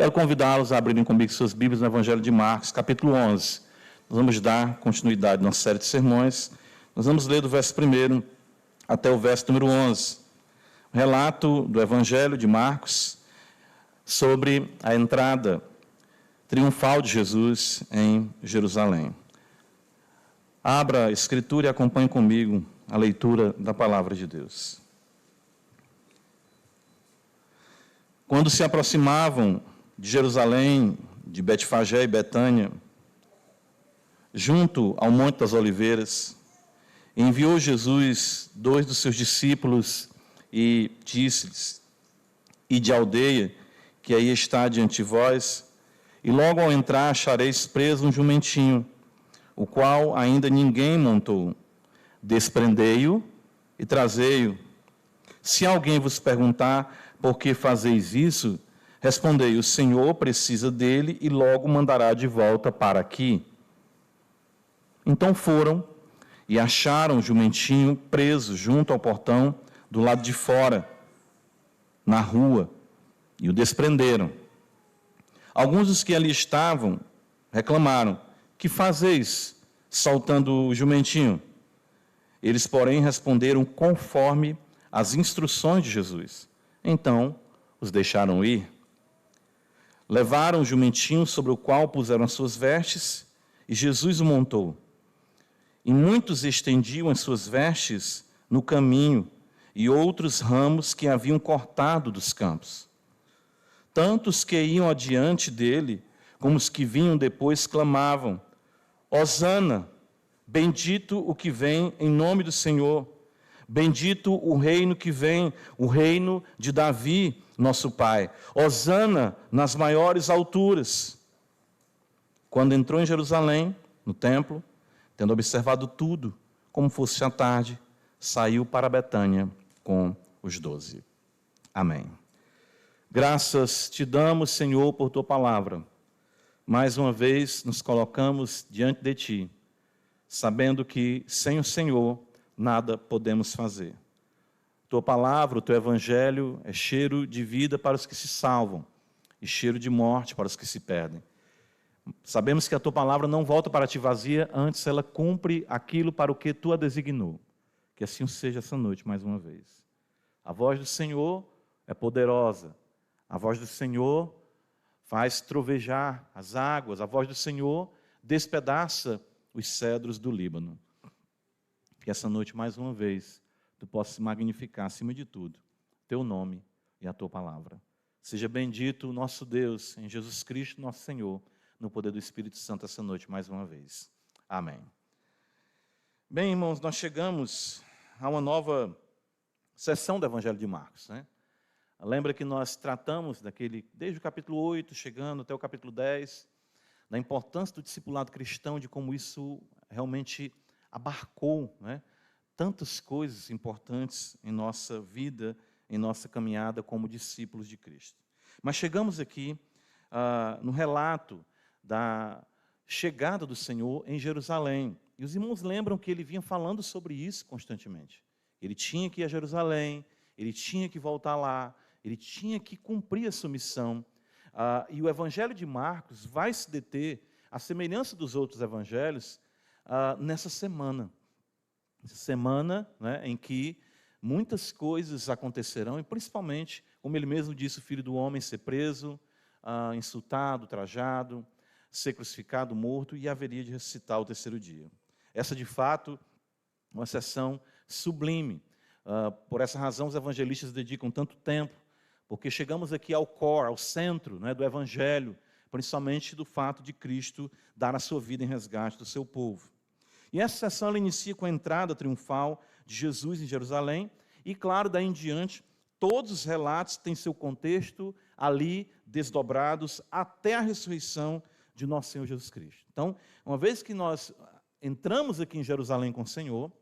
Quero convidá-los a abrirem comigo suas Bíblias no Evangelho de Marcos, capítulo 11. Nós vamos dar continuidade à nossa série de sermões. Nós vamos ler do verso 1 até o verso número 11. O relato do Evangelho de Marcos sobre a entrada triunfal de Jesus em Jerusalém. Abra a Escritura e acompanhe comigo a leitura da Palavra de Deus. Quando se aproximavam de Jerusalém, de Betfagé e Betânia, junto ao Monte das Oliveiras, enviou Jesus 2 dos seus discípulos e disse-lhes: Ide à aldeia, que aí está diante de vós, e logo ao entrar achareis preso um jumentinho, o qual ainda ninguém montou. Desprendei-o e trazei-o. Se alguém vos perguntar por que fazeis isso, respondei: o Senhor precisa dele e logo mandará de volta para aqui. Então foram e acharam o jumentinho preso junto ao portão do lado de fora, na rua, e o desprenderam. Alguns dos que ali estavam reclamaram: que fazeis soltando o jumentinho? Eles, porém, responderam conforme as instruções de Jesus. Então os deixaram ir. Levaram o jumentinho sobre o qual puseram as suas vestes, e Jesus o montou. E muitos estendiam as suas vestes no caminho, e outros ramos que haviam cortado dos campos. Tantos que iam adiante dele, como os que vinham depois, clamavam: Hosana, bendito o que vem em nome do Senhor, bendito o reino que vem, o reino de Davi, nosso pai. Hosana nas maiores alturas. Quando entrou em Jerusalém, no templo, tendo observado tudo, como fosse à tarde, saiu para Betânia com os 12. Amém. Graças te damos, Senhor, por tua palavra. Mais uma vez nos colocamos diante de ti, sabendo que sem o Senhor nada podemos fazer. Tua palavra, o teu evangelho é cheiro de vida para os que se salvam e cheiro de morte para os que se perdem. Sabemos que a tua palavra não volta para ti vazia, antes ela cumpre aquilo para o que tu a designou. Que assim seja essa noite mais uma vez. A voz do Senhor é poderosa. A voz do Senhor faz trovejar as águas. A voz do Senhor despedaça os cedros do Líbano. Que essa noite, mais uma vez, tu possas magnificar, acima de tudo, teu nome e a tua palavra. Seja bendito o nosso Deus, em Jesus Cristo, nosso Senhor, no poder do Espírito Santo, essa noite, mais uma vez. Amém. Bem, irmãos, nós chegamos a uma nova sessão do Evangelho de Marcos, né? Lembra que nós tratamos desde o capítulo 8, chegando até o capítulo 10, da importância do discipulado cristão, de como isso realmente abarcou, né, tantas coisas importantes em nossa vida, em nossa caminhada como discípulos de Cristo. Mas chegamos aqui no relato da chegada do Senhor em Jerusalém. E os irmãos lembram que ele vinha falando sobre isso constantemente. Ele tinha que ir a Jerusalém, ele tinha que voltar lá, ele tinha que cumprir a sua missão. E o Evangelho de Marcos vai se deter, à semelhança dos outros evangelhos, nessa semana. Essa semana, né, em que muitas coisas acontecerão, e principalmente, como ele mesmo disse, o Filho do Homem ser preso, insultado, trajado, ser crucificado, morto, e haveria de ressuscitar ao terceiro dia. Essa, de fato, é uma sessão sublime. Por essa razão, os evangelistas dedicam tanto tempo, porque chegamos aqui ao core, ao centro, né, do Evangelho, principalmente do fato de Cristo dar a sua vida em resgate do seu povo. E essa sessão ela inicia com a entrada triunfal de Jesus em Jerusalém, e claro, daí em diante, todos os relatos têm seu contexto ali desdobrados até a ressurreição de nosso Senhor Jesus Cristo. Então, uma vez que nós entramos aqui em Jerusalém com o Senhor,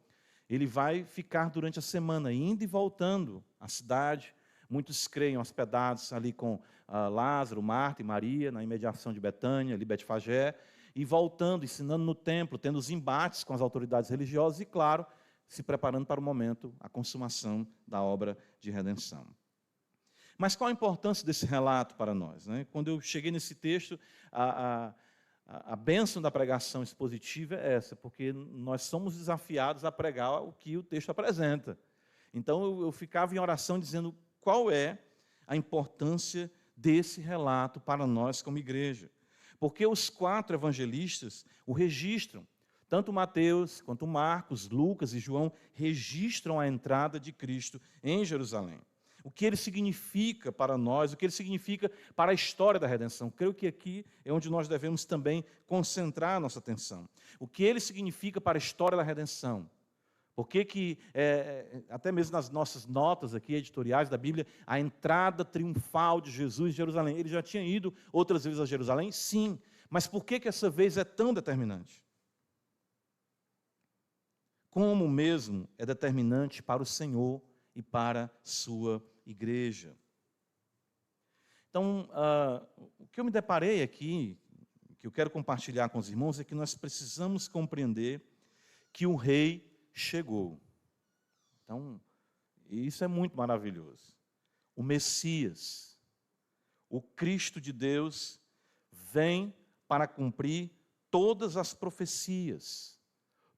ele vai ficar durante a semana, indo e voltando à cidade. Muitos creem hospedados ali com Lázaro, Marta e Maria, na imediação de Betânia, ali Betfagé, e voltando, ensinando no templo, tendo os embates com as autoridades religiosas e, claro, se preparando para o momento, a consumação da obra de redenção. Mas qual a importância desse relato para nós, né? Quando eu cheguei nesse texto, a bênção da pregação expositiva é essa, porque nós somos desafiados a pregar o que o texto apresenta. Então eu ficava em oração dizendo qual é a importância desse relato para nós como igreja. Porque os 4 evangelistas o registram. Tanto Mateus, quanto Marcos, Lucas e João registram a entrada de Cristo em Jerusalém. O que ele significa para nós, o que ele significa para a história da redenção. Creio que aqui é onde nós devemos também concentrar a nossa atenção. O que ele significa para a história da redenção. Por que até mesmo nas nossas notas aqui, editoriais da Bíblia, a entrada triunfal de Jesus em Jerusalém. Ele já tinha ido outras vezes a Jerusalém? Sim. Mas por que essa vez é tão determinante? Como mesmo é determinante para o Senhor e para a sua igreja. Então, o que eu me deparei aqui, que eu quero compartilhar com os irmãos, é que nós precisamos compreender que o rei chegou. Então, isso é muito maravilhoso. O Messias, o Cristo de Deus, vem para cumprir todas as profecias,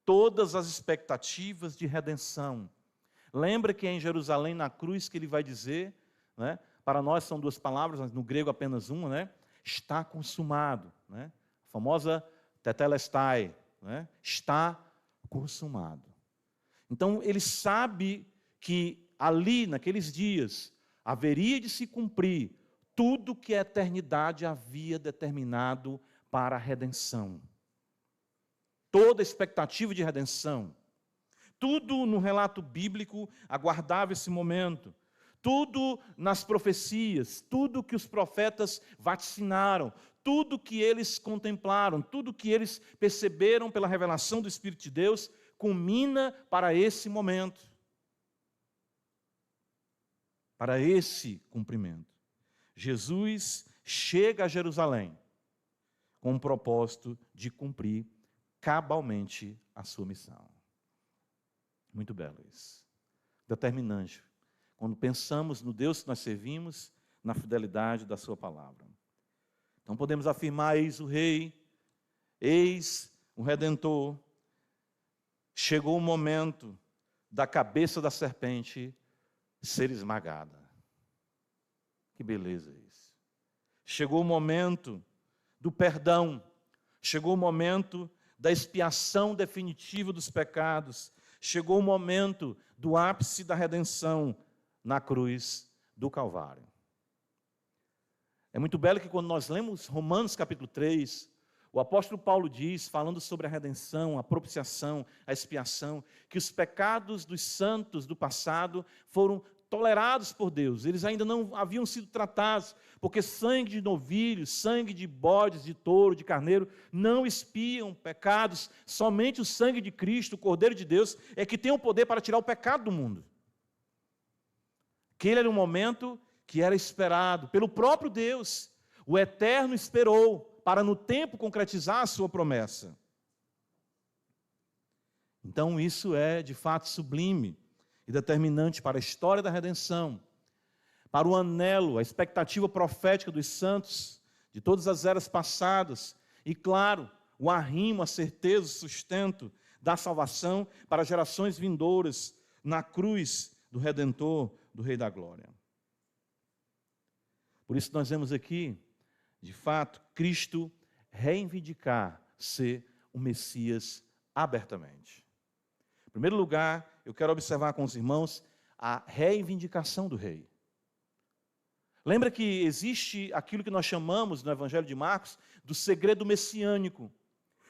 todas as expectativas de redenção. Lembra que é em Jerusalém, na cruz, que ele vai dizer, né? Para nós são 2 palavras, mas no grego apenas uma, né? Está consumado, né? A famosa tetelestai, né? Está consumado. Então, ele sabe que ali, naqueles dias, haveria de se cumprir tudo que a eternidade havia determinado para a redenção. Toda a expectativa de redenção. Tudo no relato bíblico aguardava esse momento. Tudo nas profecias, tudo que os profetas vaticinaram, tudo que eles contemplaram, tudo que eles perceberam pela revelação do Espírito de Deus, culmina para esse momento, para esse cumprimento. Jesus chega a Jerusalém com o propósito de cumprir cabalmente a sua missão. Muito belo isso. Determinante. Quando pensamos no Deus que nós servimos, na fidelidade da sua palavra. Então podemos afirmar, eis o Rei, eis o Redentor. Chegou o momento da cabeça da serpente ser esmagada. Que beleza isso. Chegou o momento do perdão. Chegou o momento da expiação definitiva dos pecados. Chegou o momento do ápice da redenção na cruz do Calvário. É muito belo que quando nós lemos Romanos capítulo 3, o apóstolo Paulo diz, falando sobre a redenção, a propiciação, a expiação, que os pecados dos santos do passado foram tolerados por Deus. Eles ainda não haviam sido tratados, porque sangue de novilhos, sangue de bodes, de touro, de carneiro, não expiam pecados. Somente o sangue de Cristo, o Cordeiro de Deus, é que tem o poder para tirar o pecado do mundo. Aquele era um momento que era esperado pelo próprio Deus. O Eterno esperou para no tempo concretizar a sua promessa. Então isso é de fato sublime e determinante para a história da redenção, para o anelo, a expectativa profética dos santos, de todas as eras passadas, e claro, o arrimo, a certeza, o sustento da salvação para gerações vindouras na cruz do Redentor, do Rei da Glória. Por isso nós vemos aqui, de fato, Cristo reivindicar ser o Messias abertamente. Em primeiro lugar, eu quero observar com os irmãos a reivindicação do rei. Lembra que existe aquilo que nós chamamos no Evangelho de Marcos do segredo messiânico.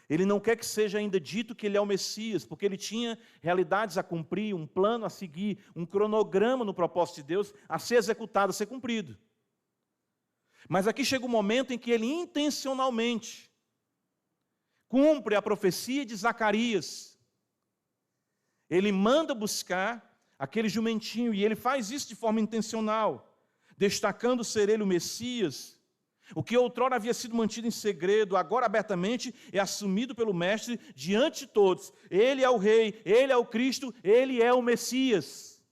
Ele não quer que seja ainda dito que ele é o Messias, porque ele tinha realidades a cumprir, um plano a seguir, um cronograma no propósito de Deus a ser executado, a ser cumprido. Mas aqui chega um momento em que ele intencionalmente cumpre a profecia de Zacarias. Ele manda buscar aquele jumentinho, e ele faz isso de forma intencional, destacando ser ele o Messias. O que outrora havia sido mantido em segredo, agora abertamente é assumido pelo Mestre diante de todos. Ele é o Rei, ele é o Cristo, ele é o Messias.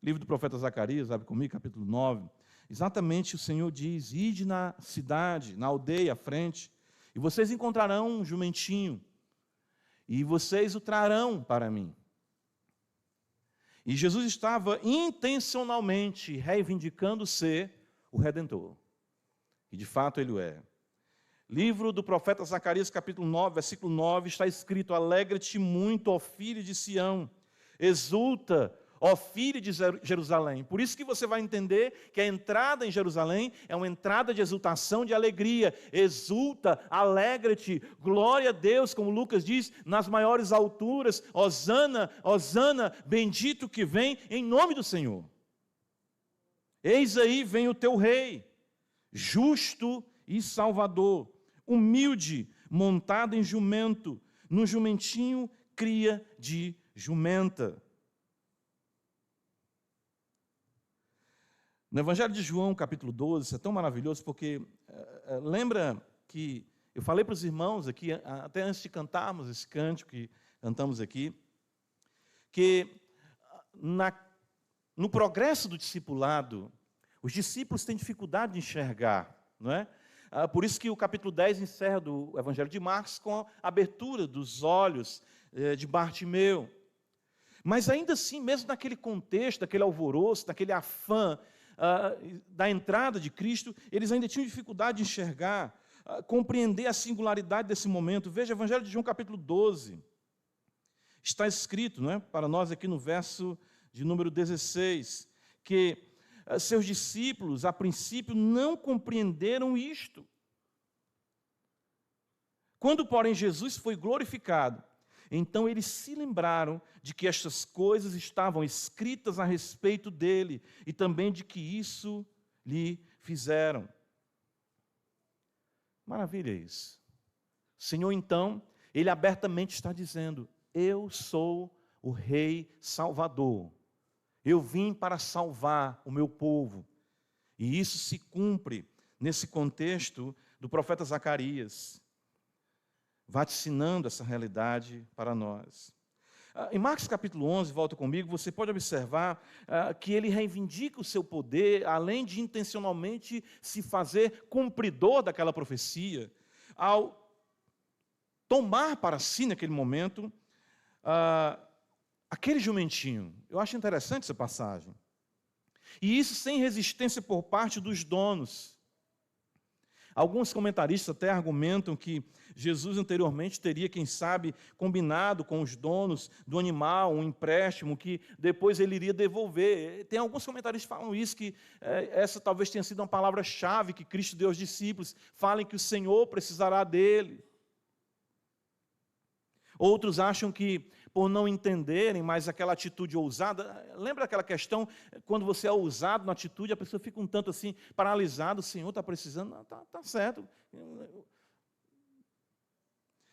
livro do profeta Zacarias, abre comigo, capítulo 9. Exatamente o Senhor diz: ide na cidade, na aldeia à frente, e vocês encontrarão um jumentinho, e vocês o trarão para mim. E Jesus estava intencionalmente reivindicando ser o Redentor. E de fato ele o é. Livro do profeta Zacarias, capítulo 9, versículo 9, está escrito: alegra-te muito, ó filho de Sião, exulta, ó filho de Jerusalém. Por isso que você vai entender que a entrada em Jerusalém é uma entrada de exultação, de alegria. Exulta, alegra-te, glória a Deus, como Lucas diz, nas maiores alturas, hosana, hosana, bendito que vem em nome do Senhor. Eis aí vem o teu rei, justo e salvador, humilde, montado em jumento, no jumentinho cria de jumenta. No Evangelho de João, capítulo 12, isso é tão maravilhoso, porque lembra que eu falei para os irmãos aqui, até antes de cantarmos esse cântico que cantamos aqui, que no progresso do discipulado, os discípulos têm dificuldade de enxergar, não é? Por isso que o capítulo 10 encerra do Evangelho de Marcos com a abertura dos olhos de Bartimeu. Mas ainda assim, mesmo naquele contexto, daquele alvoroço, daquele afã da entrada de Cristo, eles ainda tinham dificuldade de enxergar, compreender a singularidade desse momento. Veja, Evangelho de João, capítulo 12. Está escrito, não é, para nós aqui no verso de número 16, que seus discípulos, a princípio, não compreenderam isto. Quando, porém, Jesus foi glorificado, então eles se lembraram de que estas coisas estavam escritas a respeito dele e também de que isso lhe fizeram. Maravilha isso. O Senhor, então, ele abertamente está dizendo: eu sou o Rei Salvador. Eu vim para salvar o meu povo. E isso se cumpre nesse contexto do profeta Zacarias, vaticinando essa realidade para nós. Em Marcos capítulo 11, volta comigo, você pode observar que ele reivindica o seu poder, além de intencionalmente se fazer cumpridor daquela profecia, ao tomar para si, naquele momento, aquele jumentinho. Eu acho interessante essa passagem. E isso sem resistência por parte dos donos. Alguns comentaristas até argumentam que Jesus anteriormente teria, quem sabe, combinado com os donos do animal um empréstimo que depois ele iria devolver. Tem alguns comentaristas que falam isso, que essa talvez tenha sido uma palavra-chave que Cristo deu aos discípulos. Falem que o Senhor precisará dele. Outros acham que, por não entenderem mais aquela atitude ousada, lembra aquela questão, quando você é ousado na atitude, a pessoa fica um tanto assim, paralisada, o Senhor está precisando, não, tá certo.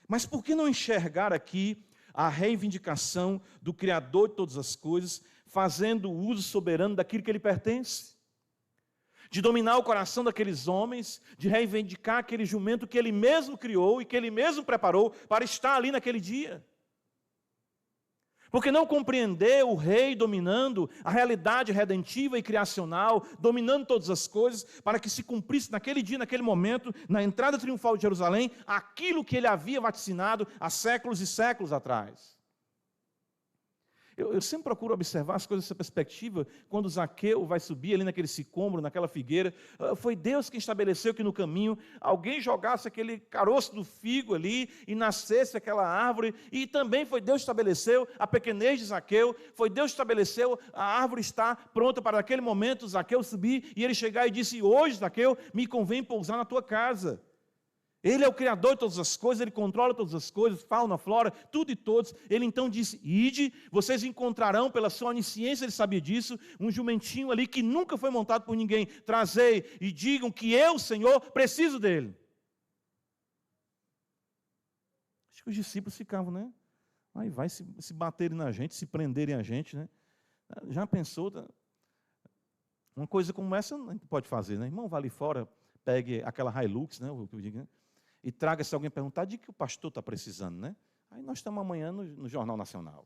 Mas por que não enxergar aqui a reivindicação do Criador de todas as coisas, fazendo uso soberano daquilo que lhe pertence? De dominar o coração daqueles homens, de reivindicar aquele jumento que ele mesmo criou e que ele mesmo preparou para estar ali naquele dia. Porque não compreender o rei dominando a realidade redentiva e criacional, dominando todas as coisas, para que se cumprisse naquele dia, naquele momento, na entrada triunfal de Jerusalém, aquilo que ele havia vaticinado há séculos e séculos atrás. Eu sempre procuro observar as coisas dessa perspectiva. Quando Zaqueu vai subir ali naquele sicômoro, naquela figueira, foi Deus quem estabeleceu que no caminho alguém jogasse aquele caroço do figo ali e nascesse aquela árvore, e também foi Deus que estabeleceu a pequenez de Zaqueu, foi Deus que estabeleceu a árvore estar pronta para naquele momento Zaqueu subir e ele chegar e disse: hoje, Zaqueu, me convém pousar na tua casa. Ele é o Criador de todas as coisas, Ele controla todas as coisas, fauna, flora, tudo e todos. Ele então disse: ide, vocês encontrarão, pela sua onisciência, Ele sabia disso, um jumentinho ali que nunca foi montado por ninguém. Trazei e digam que eu, Senhor, preciso dele. Acho que os discípulos ficavam, né? Aí vai se baterem na gente, se prenderem a gente, né? Já pensou? Uma coisa como essa a gente pode fazer, né? Irmão, vá ali fora, pegue aquela Hilux, né? E traga, se alguém perguntar, de que o pastor está precisando, né? Aí nós estamos amanhã no Jornal Nacional.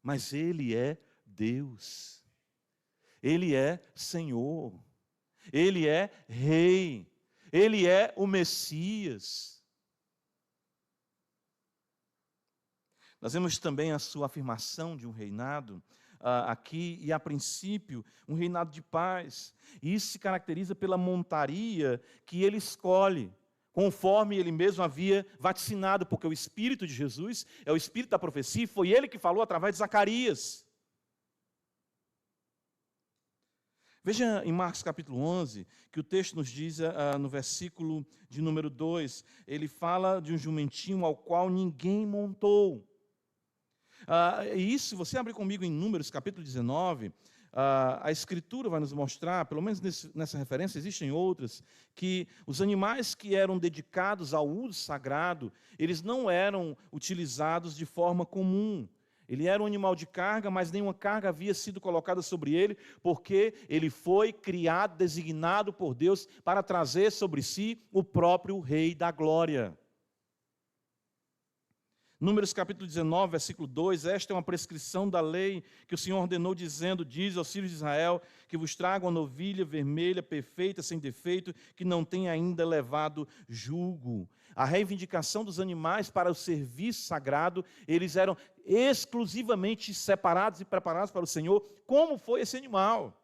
Mas ele é Deus. Ele é Senhor. Ele é Rei. Ele é o Messias. Nós vemos também a sua afirmação de um reinado aqui, e a princípio, um reinado de paz. E isso se caracteriza pela montaria que ele escolhe, conforme ele mesmo havia vaticinado, porque o Espírito de Jesus é o Espírito da profecia, e foi ele que falou através de Zacarias. Veja em Marcos capítulo 11, que o texto nos diz no versículo de número 2, ele fala de um jumentinho ao qual ninguém montou. E isso, se você abrir comigo em Números capítulo 19, a Escritura vai nos mostrar, pelo menos nessa referência, existem outras, que os animais que eram dedicados ao uso sagrado, eles não eram utilizados de forma comum. Ele era um animal de carga, mas nenhuma carga havia sido colocada sobre ele, porque ele foi criado, designado por Deus para trazer sobre si o próprio Rei da Glória. Números capítulo 19, versículo 2, esta é uma prescrição da lei que o Senhor ordenou, dizendo, diz aos filhos de Israel, que vos tragam uma novilha vermelha, perfeita, sem defeito, que não tenha ainda levado julgo. A reivindicação dos animais para o serviço sagrado, eles eram exclusivamente separados e preparados para o Senhor. Como foi esse animal?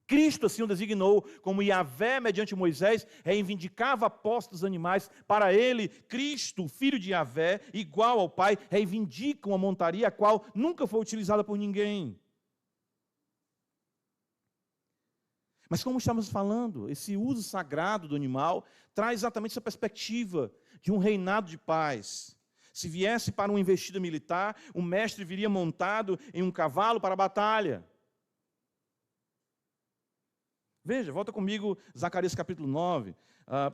Cristo assim o designou, como Yahvé, mediante Moisés, reivindicava a posse dos animais. Para ele, Cristo, filho de Yahvé, igual ao Pai, reivindica uma montaria a qual nunca foi utilizada por ninguém. Mas como estamos falando, esse uso sagrado do animal traz exatamente essa perspectiva de um reinado de paz. Se viesse para uma investida militar, o mestre viria montado em um cavalo para a batalha. Veja, volta comigo, Zacarias capítulo 9.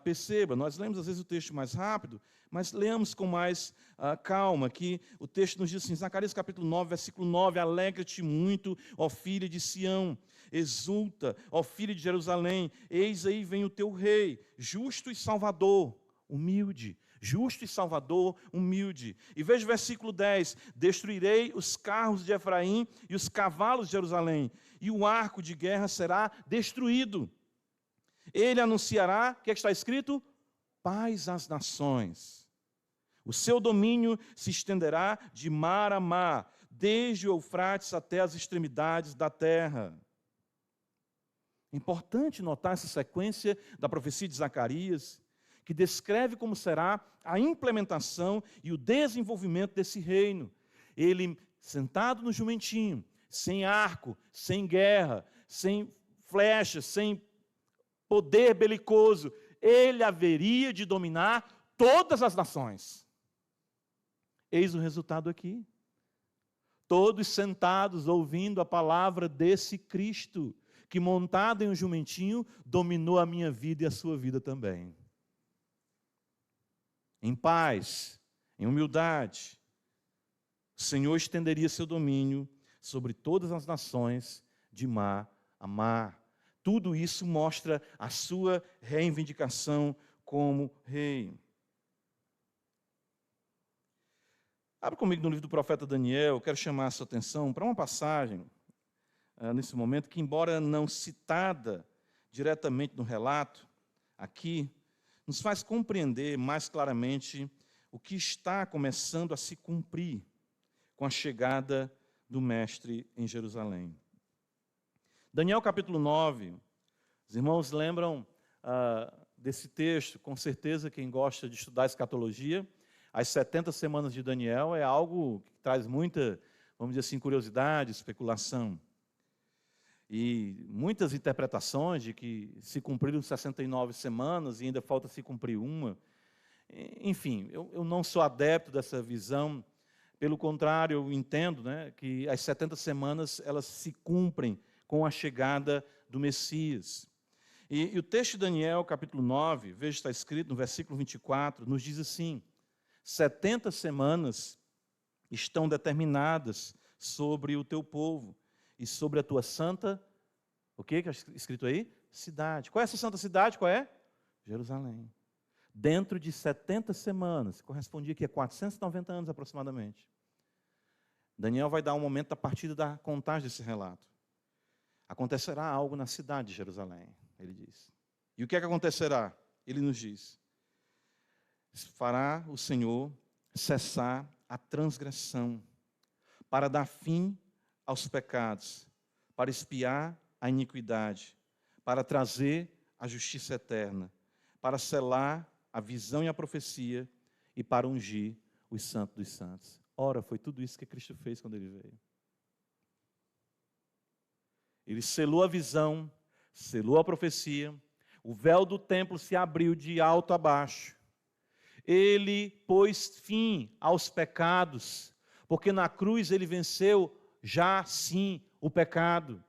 Perceba, nós lemos às vezes o texto mais rápido, mas leamos com mais calma, que o texto nos diz assim, Zacarias capítulo 9, versículo 9, alegra-te muito, ó filha de Sião, exulta, ó filha de Jerusalém, eis aí vem o teu rei, justo e salvador, humilde, justo e salvador, humilde. E veja o versículo 10, destruirei os carros de Efraim e os cavalos de Jerusalém, e o arco de guerra será destruído. Ele anunciará, o que está escrito? Paz às nações. O seu domínio se estenderá de mar a mar, desde o Eufrates até as extremidades da terra. É importante notar essa sequência da profecia de Zacarias, que descreve como será a implementação e o desenvolvimento desse reino. Ele, sentado no jumentinho, sem arco, sem guerra, sem flechas, sem poder belicoso, ele haveria de dominar todas as nações. Eis o resultado aqui. Todos sentados ouvindo a palavra desse Cristo, que montado em um jumentinho, dominou a minha vida e a sua vida também. Em paz, em humildade, o Senhor estenderia seu domínio sobre todas as nações, de mar a mar. Tudo isso mostra a sua reivindicação como rei. Abre comigo no livro do profeta Daniel, eu quero chamar a sua atenção para uma passagem, nesse momento, que embora não citada diretamente no relato, aqui, nos faz compreender mais claramente o que está começando a se cumprir com a chegada do Mestre em Jerusalém. Daniel capítulo 9, os irmãos lembram desse texto, com certeza quem gosta de estudar escatologia, as 70 semanas de Daniel é algo que traz muita, vamos dizer assim, curiosidade, especulação. E muitas interpretações de que se cumpriram 69 semanas e ainda falta se cumprir uma. Enfim, eu não sou adepto dessa visão. Pelo contrário, eu entendo, que as 70 semanas elas se cumprem com a chegada do Messias. E o texto de Daniel, capítulo 9, veja, está escrito no versículo 24, nos diz assim, 70 semanas estão determinadas sobre o teu povo, e sobre a tua santa, o que é escrito aí? Cidade. Qual é essa santa cidade? Qual é? Jerusalém. Dentro de 70 semanas, correspondia aqui a 490 anos aproximadamente. Daniel vai dar um momento da partida da contagem desse relato. Acontecerá algo na cidade de Jerusalém, ele diz. E o que é que acontecerá? Ele nos diz: fará o Senhor cessar a transgressão, para dar fim aos pecados, para expiar a iniquidade, para trazer a justiça eterna, para selar a visão e a profecia e para ungir os santos dos santos. Ora, foi tudo isso que Cristo fez quando ele veio. Ele selou a visão, selou a profecia, o véu do templo se abriu de alto a baixo. Ele pôs fim aos pecados, porque na cruz ele venceu já sim o pecado.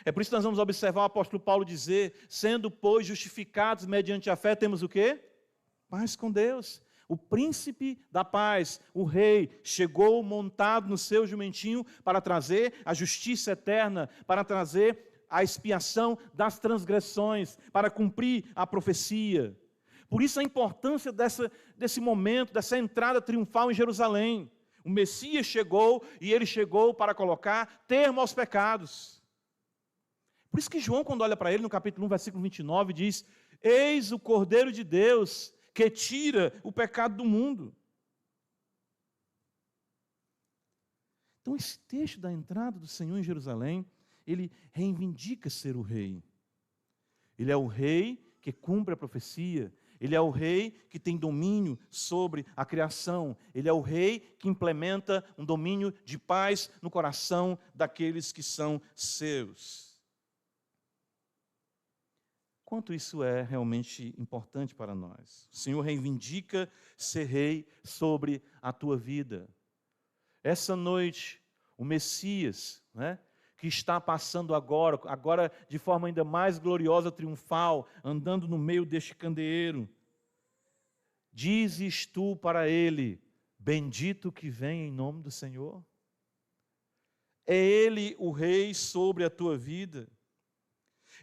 É por isso que nós vamos observar o apóstolo Paulo dizer: sendo, pois, justificados mediante a fé, temos o quê? Paz com Deus. O príncipe da paz, o rei, chegou montado no seu jumentinho para trazer a justiça eterna, para trazer a expiação das transgressões, para cumprir a profecia. Por isso a importância desse momento, dessa entrada triunfal em Jerusalém. O Messias chegou e ele chegou para colocar termo aos pecados. Por isso que João, quando olha para ele, no capítulo 1, versículo 29, diz: eis o Cordeiro de Deus que tira o pecado do mundo. Então esse texto da entrada do Senhor em Jerusalém, ele reivindica ser o rei. Ele é o rei que cumpre a profecia. Ele é o rei que tem domínio sobre a criação. Ele é o rei que implementa um domínio de paz no coração daqueles que são seus. Quanto isso é realmente importante para nós. O Senhor reivindica ser rei sobre a tua vida. Essa noite, o Messias, que está passando agora de forma ainda mais gloriosa, triunfal, andando no meio deste candeeiro, dizes tu para ele: bendito que vem em nome do Senhor. É ele o rei sobre a tua vida.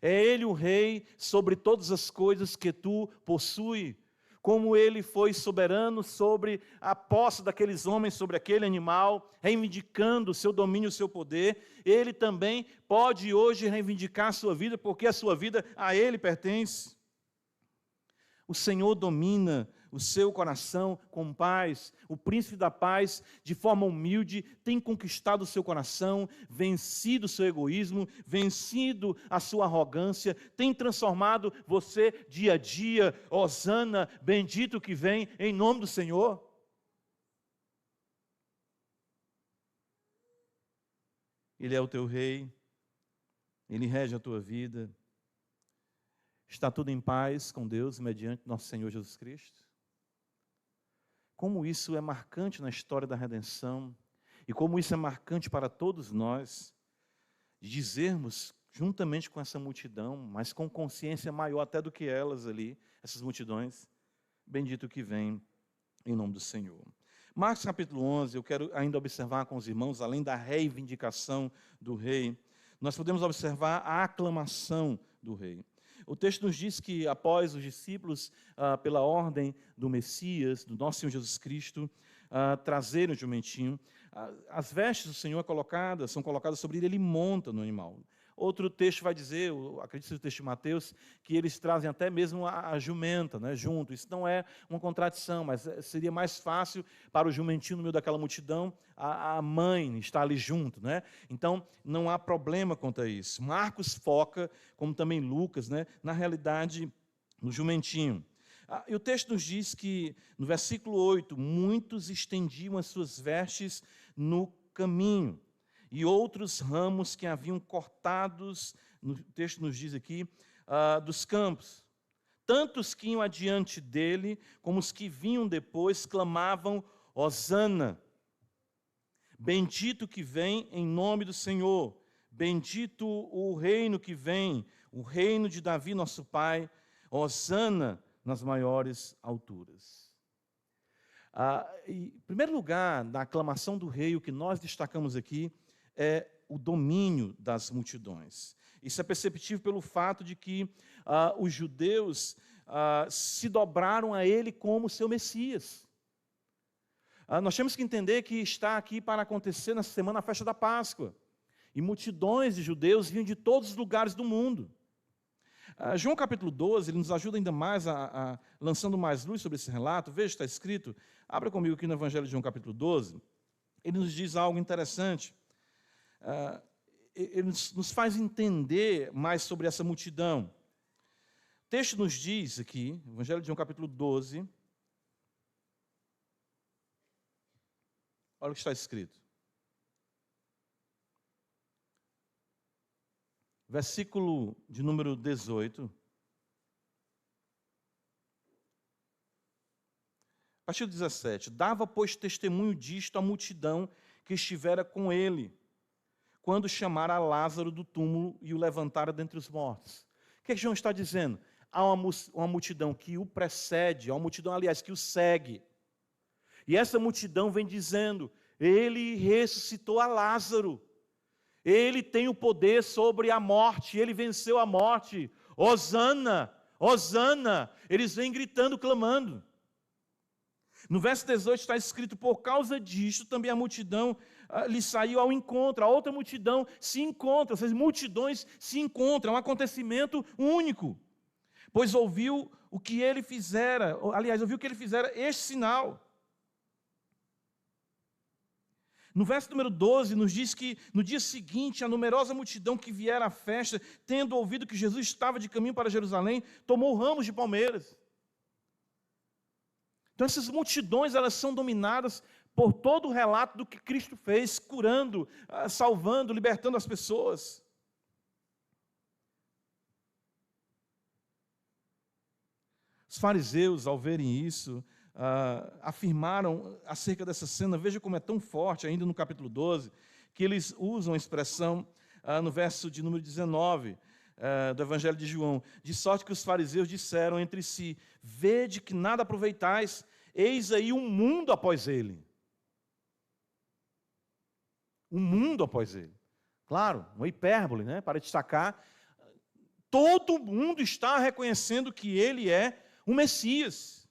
É Ele o rei sobre todas as coisas que tu possui. Como Ele foi soberano sobre a posse daqueles homens, sobre aquele animal, reivindicando o seu domínio, o seu poder, Ele também pode hoje reivindicar a sua vida, porque a sua vida a Ele pertence. O Senhor domina o seu coração com paz. O príncipe da paz, de forma humilde, tem conquistado o seu coração, vencido o seu egoísmo, vencido a sua arrogância, tem transformado você dia a dia. Hosana, bendito que vem em nome do Senhor. Ele é o teu rei, Ele rege a tua vida. Está tudo em paz com Deus, mediante nosso Senhor Jesus Cristo? Como isso é marcante na história da redenção, e como isso é marcante para todos nós, de dizermos, juntamente com essa multidão, mas com consciência maior até do que elas ali, essas multidões: bendito que vem em nome do Senhor. Marcos capítulo 11, eu quero ainda observar com os irmãos, além da reivindicação do rei, nós podemos observar a aclamação do rei. O texto nos diz que após os discípulos, pela ordem do Messias, do nosso Senhor Jesus Cristo, trazerem o jumentinho, as vestes do Senhor são colocadas sobre ele monta no animal. Outro texto vai dizer, acredito que é o texto de Mateus, que eles trazem até mesmo a jumenta, junto. Isso não é uma contradição, mas seria mais fácil para o jumentinho no meio daquela multidão, a mãe estar ali junto. Então, não há problema quanto a isso. Marcos foca, como também Lucas, na realidade, no jumentinho. E o texto nos diz que, no versículo 8, muitos estendiam as suas vestes no caminho, e outros ramos que haviam cortados, o texto nos diz aqui, dos campos. Tantos que iam adiante dele, como os que vinham depois, clamavam: Hosana, bendito que vem em nome do Senhor, bendito o reino que vem, o reino de Davi nosso pai, Hosana nas maiores alturas. Em primeiro lugar, na aclamação do rei, o que nós destacamos aqui é o domínio das multidões. Isso é perceptível pelo fato de que os judeus se dobraram a ele como seu Messias. Nós temos que entender que está aqui para acontecer nessa semana a festa da Páscoa. E multidões de judeus vinham de todos os lugares do mundo. João capítulo 12, ele nos ajuda ainda mais, lançando mais luz sobre esse relato. Veja, está escrito, abra comigo aqui no Evangelho de João capítulo 12, ele nos diz algo interessante. Ele nos faz entender mais sobre essa multidão. O texto nos diz aqui, Evangelho de João capítulo 12, olha o que está escrito. Versículo de número 18. A partir do 17. Dava, pois, testemunho disto à multidão que estivera com ele, quando chamara Lázaro do túmulo e o levantara dentre os mortos. O que João está dizendo? Há uma multidão que o precede, há uma multidão, aliás, que o segue. E essa multidão vem dizendo, ele ressuscitou a Lázaro. Ele tem o poder sobre a morte, ele venceu a morte. Hosana, Hosana. Eles vêm gritando, clamando. No verso 18 está escrito, por causa disto também a multidão lhe saiu ao encontro. A outra multidão se encontra, essas multidões se encontram, é um acontecimento único. Pois ouviu o que ele fizera, ouviu que ele fizera este sinal. No verso número 12, nos diz que no dia seguinte, a numerosa multidão que viera à festa, tendo ouvido que Jesus estava de caminho para Jerusalém, tomou ramos de palmeiras. Então essas multidões, elas são dominadas por todo o relato do que Cristo fez, curando, salvando, libertando as pessoas. Os fariseus, ao verem isso, afirmaram acerca dessa cena, veja como é tão forte ainda no capítulo 12, que eles usam a expressão no verso de número 19 do Evangelho de João, de sorte que os fariseus disseram entre si, vede que nada aproveitais, eis aí um mundo após ele. Um mundo após ele. Claro, uma hipérbole, né, para destacar, todo mundo está reconhecendo que ele é o Messias.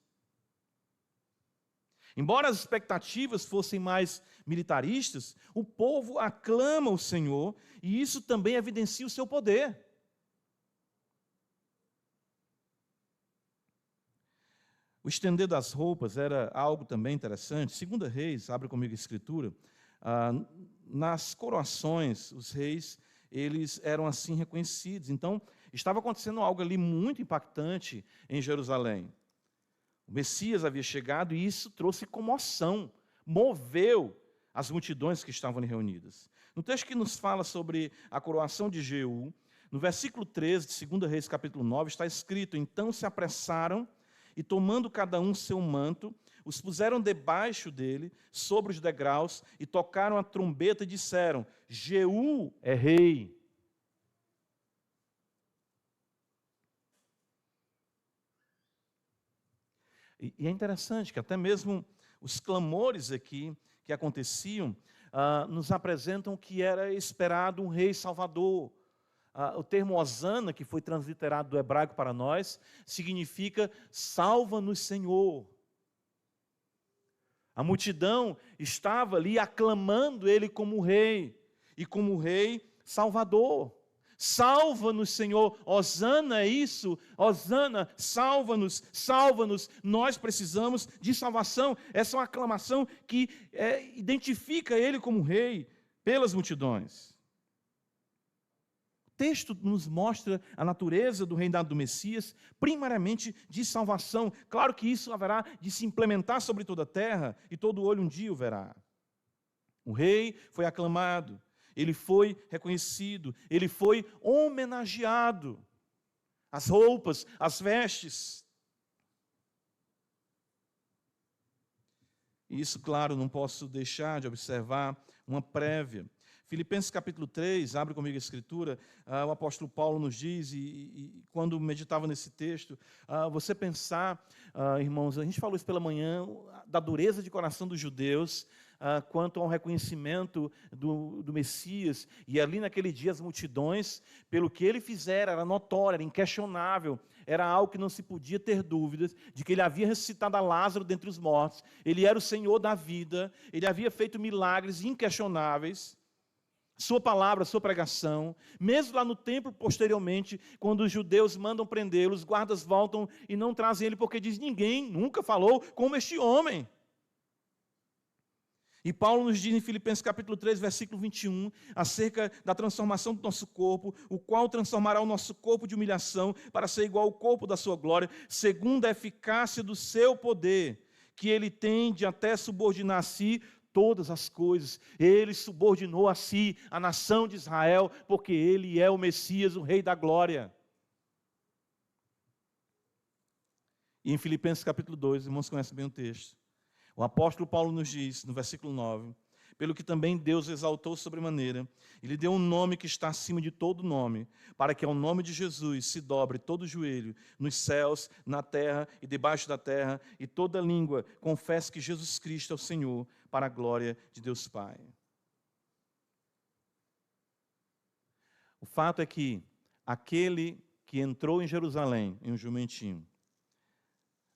Embora as expectativas fossem mais militaristas, o povo aclama o Senhor e isso também evidencia o seu poder. O estender das roupas era algo também interessante. Segunda Reis, abre comigo a escritura, nas coroações, os reis, eles eram assim reconhecidos. Então, estava acontecendo algo ali muito impactante em Jerusalém. O Messias havia chegado e isso trouxe comoção, moveu as multidões que estavam ali reunidas. No texto que nos fala sobre a coroação de Jeú, no versículo 13 de 2 Reis, capítulo 9, está escrito, então se apressaram e tomando cada um seu manto, os puseram debaixo dele, sobre os degraus, e tocaram a trombeta e disseram, Jeú é rei. E é interessante que até mesmo os clamores aqui que aconteciam nos apresentam que era esperado um rei salvador. O termo Hosana, que foi transliterado do hebraico para nós, significa salva-nos, Senhor. A multidão estava ali aclamando ele como rei, e como rei salvador. Salva-nos, Senhor, Hosana é isso, Hosana, salva-nos, salva-nos, nós precisamos de salvação. Essa é uma aclamação que identifica ele como rei pelas multidões. O texto nos mostra a natureza do reinado do Messias, primariamente de salvação. Claro que isso haverá de se implementar sobre toda a terra, e todo olho um dia o verá. O rei foi aclamado, ele foi reconhecido, ele foi homenageado. As roupas, as vestes. E isso, claro, não posso deixar de observar uma prévia. Filipenses capítulo 3, abre comigo a escritura, o apóstolo Paulo nos diz, e quando meditava nesse texto, você pensar, irmãos, a gente falou isso pela manhã, da dureza de coração dos judeus, quanto ao reconhecimento do Messias. E ali naquele dia as multidões, pelo que ele fizera, era notório, era inquestionável, era algo que não se podia ter dúvidas, de que ele havia ressuscitado a Lázaro dentre os mortos, ele era o Senhor da vida, ele havia feito milagres inquestionáveis, sua palavra, sua pregação, mesmo lá no templo posteriormente, quando os judeus mandam prendê-lo, os guardas voltam e não trazem ele, porque diz, ninguém nunca falou como este homem. E Paulo nos diz em Filipenses capítulo 3, versículo 21, acerca da transformação do nosso corpo, o qual transformará o nosso corpo de humilhação para ser igual ao corpo da sua glória, segundo a eficácia do seu poder, que ele tem de até subordinar a si todas as coisas. Ele subordinou a si a nação de Israel, porque ele é o Messias, o Rei da glória. E em Filipenses capítulo 2, os irmãos conhecem bem o texto, o apóstolo Paulo nos diz, no versículo 9, pelo que também Deus exaltou sobremaneira, e lhe deu um nome que está acima de todo nome, para que ao nome de Jesus se dobre todo o joelho, nos céus, na terra e debaixo da terra, e toda língua confesse que Jesus Cristo é o Senhor, para a glória de Deus Pai. O fato é que aquele que entrou em Jerusalém, em um jumentinho,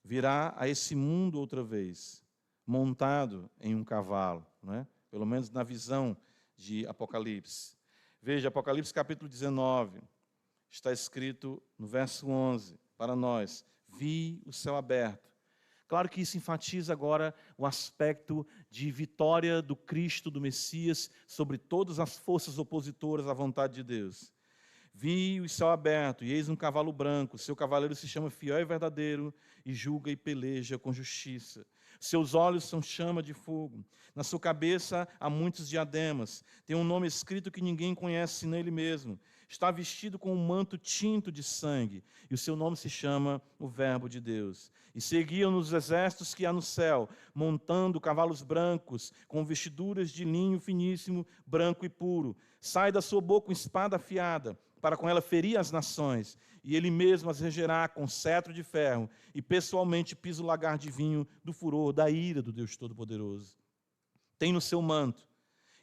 virá a esse mundo outra vez, montado em um cavalo, não é? Pelo menos na visão de Apocalipse. Veja, Apocalipse capítulo 19, está escrito no verso 11, para nós, vi o céu aberto. Claro que isso enfatiza agora o aspecto de vitória do Cristo, do Messias, sobre todas as forças opositoras à vontade de Deus. Vi o céu aberto, e eis um cavalo branco. Seu cavaleiro se chama Fiel e Verdadeiro, e julga e peleja com justiça. Seus olhos são chama de fogo. Na sua cabeça há muitos diademas. Tem um nome escrito que ninguém conhece senão ele mesmo. Está vestido com um manto tinto de sangue, e o seu nome se chama o Verbo de Deus. E seguiam-nos os exércitos que há no céu, montando cavalos brancos, com vestiduras de linho finíssimo, branco e puro. Sai da sua boca uma espada afiada, para com ela ferir as nações, e ele mesmo as regerá com cetro de ferro, e pessoalmente pisa o lagar de vinho do furor, da ira do Deus Todo-Poderoso. Tem no seu manto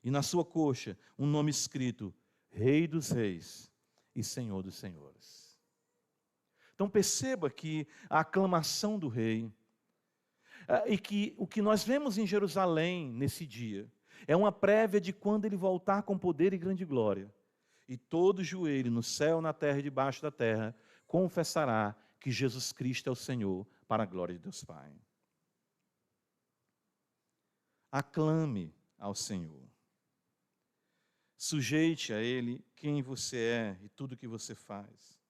e na sua coxa um nome escrito, Rei dos Reis e Senhor dos Senhores. Então perceba que a aclamação do rei, e que o que nós vemos em Jerusalém nesse dia, é uma prévia de quando ele voltar com poder e grande glória. E todo joelho no céu, na terra e debaixo da terra confessará que Jesus Cristo é o Senhor, para a glória de Deus Pai. Aclame ao Senhor. Sujeite a Ele quem você é e tudo que você faz.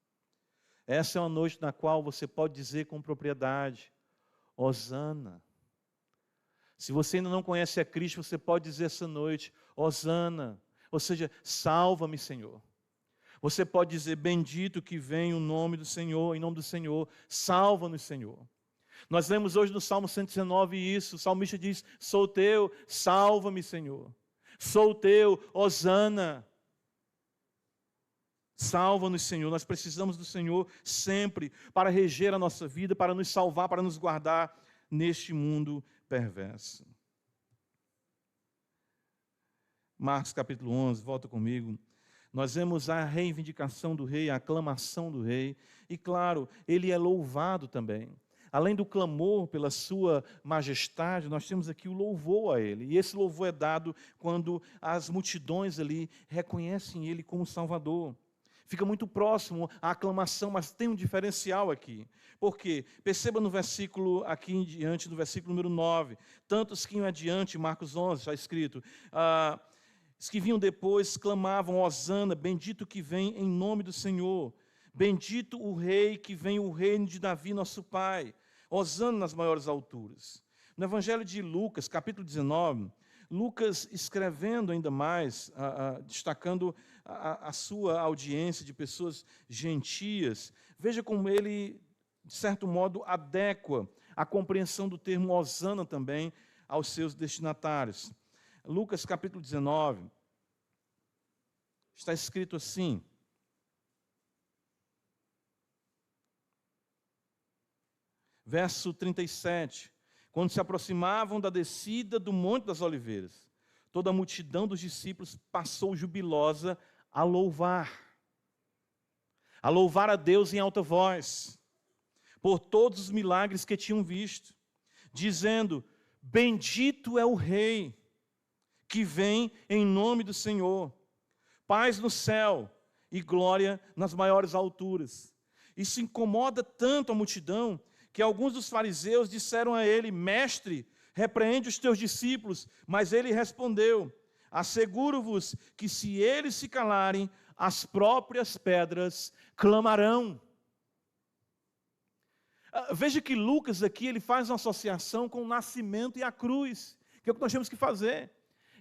Essa é uma noite na qual você pode dizer com propriedade, Hosana. Se você ainda não conhece a Cristo, você pode dizer essa noite, Hosana. Ou seja, salva-me, Senhor. Você pode dizer, bendito que vem o nome do Senhor, em nome do Senhor, salva-nos, Senhor. Nós lemos hoje no Salmo 119 isso, o salmista diz, sou teu, salva-me, Senhor. Sou teu, Hosana. Salva-nos, Senhor. Nós precisamos do Senhor sempre para reger a nossa vida, para nos salvar, para nos guardar neste mundo perverso. Marcos capítulo 11, volta comigo. Nós vemos a reivindicação do rei, a aclamação do rei. E claro, ele é louvado também. Além do clamor pela sua majestade, nós temos aqui o louvor a ele. E esse louvor é dado quando as multidões ali reconhecem ele como Salvador. Fica muito próximo à aclamação, mas tem um diferencial aqui. Por quê? Perceba no versículo aqui em diante, no versículo número 9. Tantos que iam adiante, Marcos 11, está escrito, os que vinham depois clamavam, Hosana, bendito que vem em nome do Senhor. Bendito o rei que vem o reino de Davi, nosso pai. Hosana nas maiores alturas. No Evangelho de Lucas, capítulo 19, Lucas escrevendo ainda mais, destacando a sua audiência de pessoas gentias, veja como ele, de certo modo, adequa a compreensão do termo Hosana também aos seus destinatários. Lucas capítulo 19, está escrito assim, verso 37, quando se aproximavam da descida do Monte das Oliveiras, toda a multidão dos discípulos passou jubilosa a louvar a Deus em alta voz, por todos os milagres que tinham visto, dizendo: bendito é o Rei que vem em nome do Senhor, paz no céu e glória nas maiores alturas. Isso incomoda tanto a multidão que alguns dos fariseus disseram a ele: mestre, repreende os teus discípulos. Mas ele respondeu: asseguro-vos que se eles se calarem, as próprias pedras clamarão. Veja que Lucas aqui ele faz uma associação com o nascimento e a cruz, que é o que nós temos que fazer.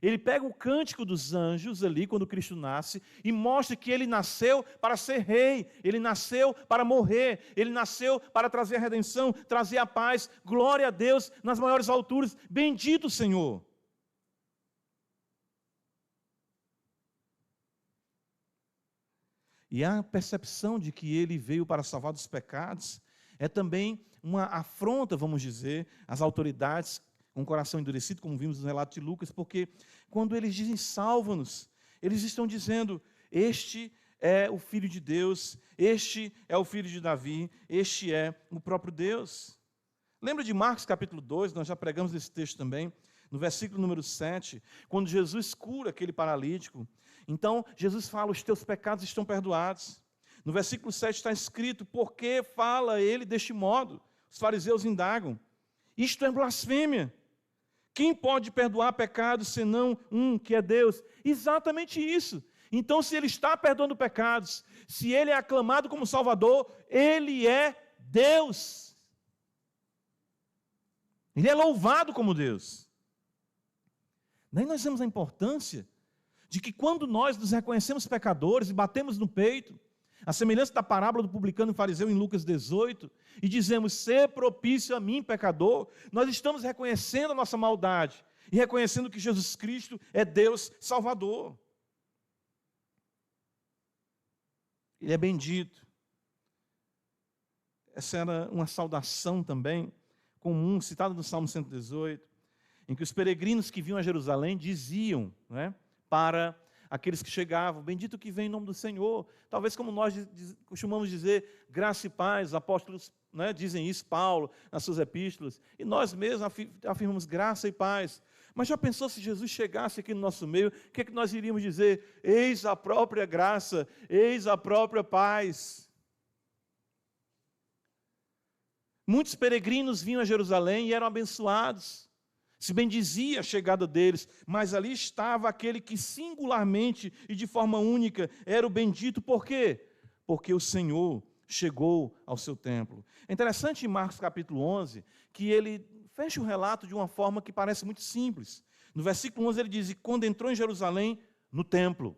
Ele pega o cântico dos anjos ali, quando Cristo nasce, e mostra que ele nasceu para ser rei, ele nasceu para morrer, ele nasceu para trazer a redenção, trazer a paz, glória a Deus nas maiores alturas, bendito o Senhor. E a percepção de que ele veio para salvar dos pecados é também uma afronta, vamos dizer, às autoridades com o coração endurecido, como vimos no relato de Lucas, porque quando eles dizem salva-nos, eles estão dizendo: este é o Filho de Deus, este é o Filho de Davi, este é o próprio Deus. Lembra de Marcos capítulo 2, nós já pregamos esse texto também, no versículo número 7, quando Jesus cura aquele paralítico. Então, Jesus fala: os teus pecados estão perdoados. No versículo 7 está escrito: por que fala ele deste modo? Os fariseus indagam: isto é blasfêmia. Quem pode perdoar pecados senão um que é Deus? Exatamente isso. Então, se ele está perdoando pecados, se ele é aclamado como Salvador, ele é Deus. Ele é louvado como Deus. Daí nós vemos a importância de que quando nós nos reconhecemos pecadores e batemos no peito, a semelhança da parábola do publicano e fariseu em Lucas 18, e dizemos: ser propício a mim, pecador, nós estamos reconhecendo a nossa maldade e reconhecendo que Jesus Cristo é Deus Salvador. Ele é bendito. Essa era uma saudação também comum, citada no Salmo 118, em que os peregrinos que vinham a Jerusalém diziam, né, para aqueles que chegavam: bendito que vem em nome do Senhor. Talvez como nós costumamos dizer, graça e paz, os apóstolos, né, dizem isso, Paulo, nas suas epístolas, e nós mesmos afirmamos graça e paz. Mas já pensou se Jesus chegasse aqui no nosso meio, o que é que nós iríamos dizer? Eis a própria graça, eis a própria paz. Muitos peregrinos vinham a Jerusalém e eram abençoados, se bendizia a chegada deles, mas ali estava aquele que singularmente e de forma única era o bendito. Por quê? Porque o Senhor chegou ao seu templo. É interessante em Marcos capítulo 11, que ele fecha o relato de uma forma que parece muito simples. No versículo 11 ele diz: e quando entrou em Jerusalém, no templo,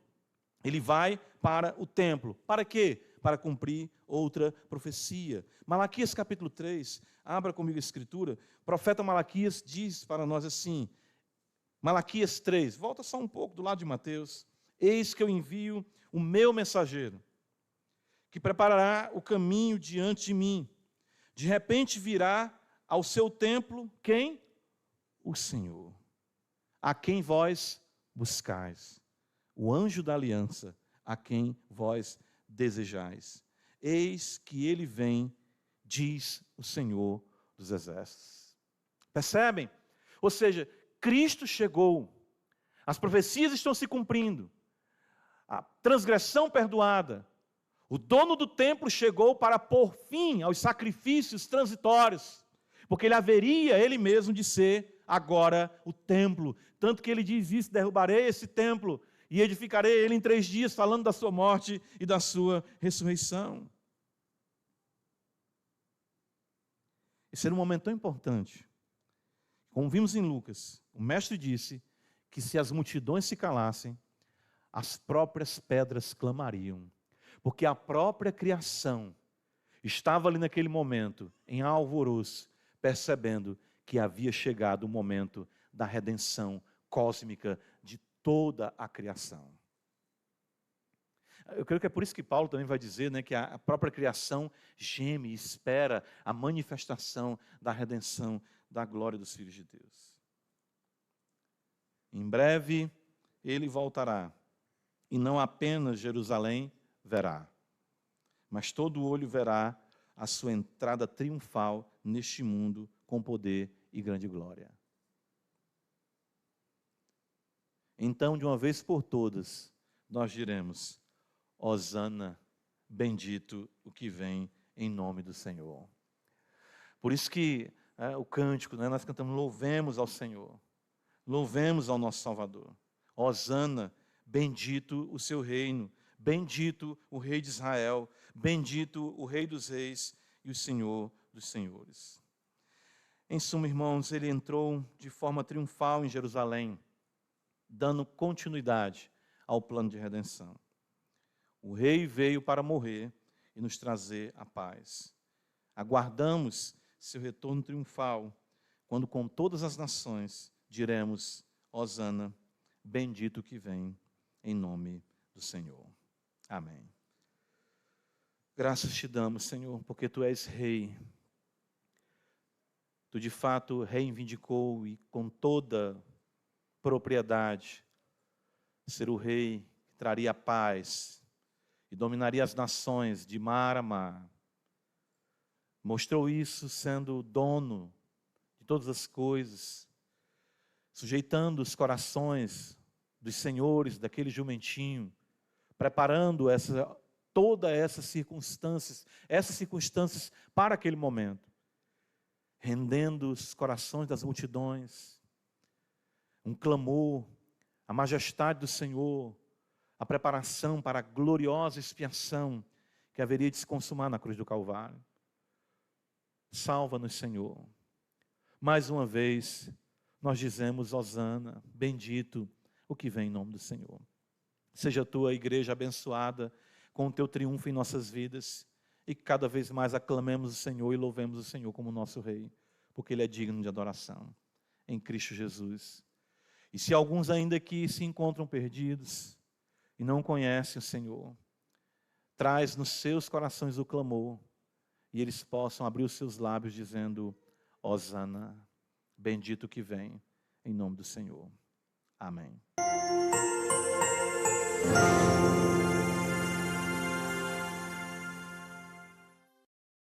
ele vai para o templo. Para quê? Para cumprir outra profecia. Malaquias capítulo 3, abra comigo a escritura. O profeta Malaquias diz para nós assim, Malaquias 3, volta só um pouco do lado de Mateus: eis que eu envio o meu mensageiro, que preparará o caminho diante de mim. De repente virá ao seu templo quem? O Senhor, a quem vós buscais, o anjo da aliança, a quem vós desejais. Eis que ele vem, diz o Senhor dos exércitos. Percebem? Ou seja, Cristo chegou, as profecias estão se cumprindo, a transgressão perdoada, o dono do templo chegou para pôr fim aos sacrifícios transitórios, porque ele haveria ele mesmo de ser agora o templo, tanto que ele diz isso: derrubarei esse templo e edificarei ele em 3 dias, falando da sua morte e da sua ressurreição. Esse era um momento tão importante. Como vimos em Lucas, o mestre disse que se as multidões se calassem, as próprias pedras clamariam, porque a própria criação estava ali naquele momento, em alvoroço, percebendo que havia chegado o momento da redenção cósmica de toda a criação. Eu creio que é por isso que Paulo também vai dizer, né, que a própria criação geme e espera a manifestação da redenção, da glória dos filhos de Deus. Em breve ele voltará, e não apenas Jerusalém verá, mas todo olho verá a sua entrada triunfal neste mundo com poder e grande glória. Então, de uma vez por todas, nós diremos: Hosana, bendito o que vem em nome do Senhor. Por isso que o cântico, né, nós cantamos: louvemos ao Senhor, louvemos ao nosso Salvador. Hosana, bendito o seu reino, bendito o Rei de Israel, bendito o Rei dos reis e o Senhor dos senhores. Em suma, irmãos, ele entrou de forma triunfal em Jerusalém, dando continuidade ao plano de redenção. O rei veio para morrer e nos trazer a paz. Aguardamos seu retorno triunfal, quando com todas as nações diremos: Hosana, bendito que vem em nome do Senhor. Amém. Graças te damos, Senhor, porque tu és rei. Tu de fato reivindicou e com toda propriedade ser o rei que traria paz e dominaria as nações de mar a mar. Mostrou isso sendo dono de todas as coisas, sujeitando os corações dos senhores daquele jumentinho, preparando todas essas circunstâncias para aquele momento, rendendo os corações das multidões, um clamor, a majestade do Senhor, a preparação para a gloriosa expiação que haveria de se consumar na cruz do Calvário. Salva-nos, Senhor. Mais uma vez, nós dizemos: Hosana, bendito o que vem em nome do Senhor. Seja a tua igreja abençoada com o teu triunfo em nossas vidas, e que cada vez mais aclamemos o Senhor e louvemos o Senhor como nosso Rei, porque Ele é digno de adoração, em Cristo Jesus. E se alguns ainda aqui se encontram perdidos e não conhecem o Senhor, traz nos seus corações o clamor, e eles possam abrir os seus lábios dizendo: Hosana, bendito que vem em nome do Senhor. Amém.